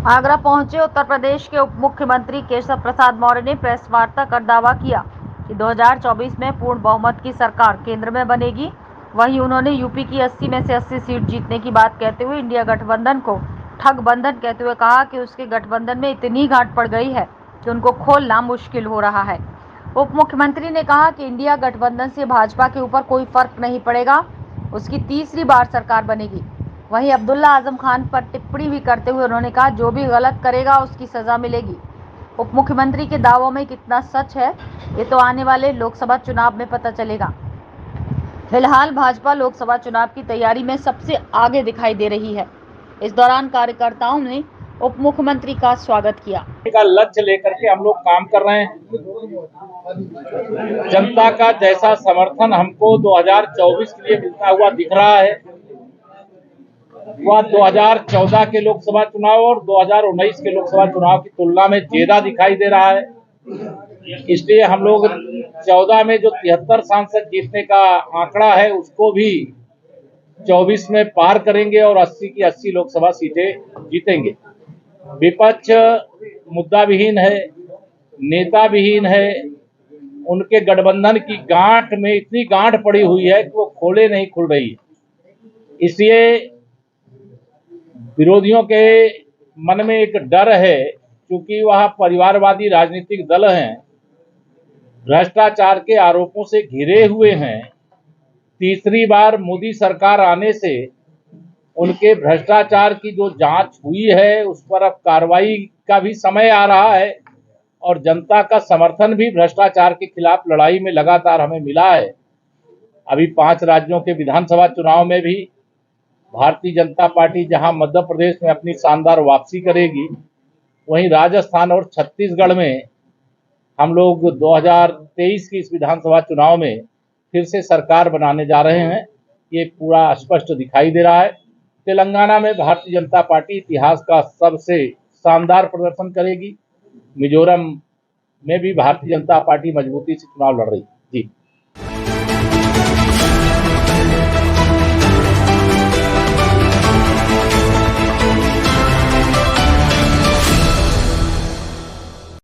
आगरा पहुंचे उत्तर प्रदेश के उप मुख्यमंत्री केशव प्रसाद मौर्य ने प्रेस वार्ता कर दावा किया कि 2024 में पूर्ण बहुमत की सरकार केंद्र में बनेगी। वहीं उन्होंने यूपी की 80 में से 80 सीट जीतने की बात कहते हुए इंडिया गठबंधन को ठगबंधन कहते हुए कहा कि उसके गठबंधन में इतनी गांठ पड़ गई है कि उनको खोलना मुश्किल हो रहा है। उप मुख्यमंत्री ने कहा कि इंडिया गठबंधन से भाजपा के ऊपर कोई फर्क नहीं पड़ेगा, उसकी तीसरी बार सरकार बनेगी। वहीं अब्दुल्ला आजम खान पर टिप्पणी भी करते हुए उन्होंने कहा, जो भी गलत करेगा उसकी सजा मिलेगी। उप मुख्यमंत्री के दावों में कितना सच है, ये तो आने वाले लोकसभा चुनाव में पता चलेगा। फिलहाल भाजपा लोकसभा चुनाव की तैयारी में सबसे आगे दिखाई दे रही है। इस दौरान कार्यकर्ताओं ने उप मुख्यमंत्री का स्वागत किया। का लक्ष्य लेकर के हम लोग काम कर रहे हैं। जनता का जैसा समर्थन हमको 2024 के लिए मिलता हुआ दिख रहा है, वह 2014 के लोकसभा चुनाव और 2019 के लोकसभा चुनाव की तुलना में ज्यादा दिखाई दे रहा है। इसलिए हम लोग 14 में जो 73 सांसद जीतने का आंकड़ा है उसको भी 24 में पार करेंगे और 80 की 80 लोकसभा सीटें जीतेंगे। विपक्ष मुद्दा विहीन है, नेता विहीन है, उनके गठबंधन की गांठ में इतनी गांठ पड़ी हुई है कि वो खोले नहीं खुल रही है। इसलिए विरोधियों के मन में एक डर है, क्योंकि वह परिवारवादी राजनीतिक दल हैं, भ्रष्टाचार के आरोपों से घिरे हुए हैं। तीसरी बार मोदी सरकार आने से उनके भ्रष्टाचार की जो जांच हुई है उस पर अब कार्रवाई का भी समय आ रहा है और जनता का समर्थन भी भ्रष्टाचार के खिलाफ लड़ाई में लगातार हमें मिला है। अभी 5 राज्यों के विधानसभा चुनाव में भी भारतीय जनता पार्टी जहां मध्य प्रदेश में अपनी शानदार वापसी करेगी, वहीं राजस्थान और छत्तीसगढ़ में हम लोग 2023 की इस विधानसभा चुनाव में फिर से सरकार बनाने जा रहे हैं। ये पूरा स्पष्ट दिखाई दे रहा है। तेलंगाना में भारतीय जनता पार्टी इतिहास का सबसे शानदार प्रदर्शन करेगी। मिजोरम में भी भारतीय जनता पार्टी मजबूती से चुनाव लड़ रही है। जी।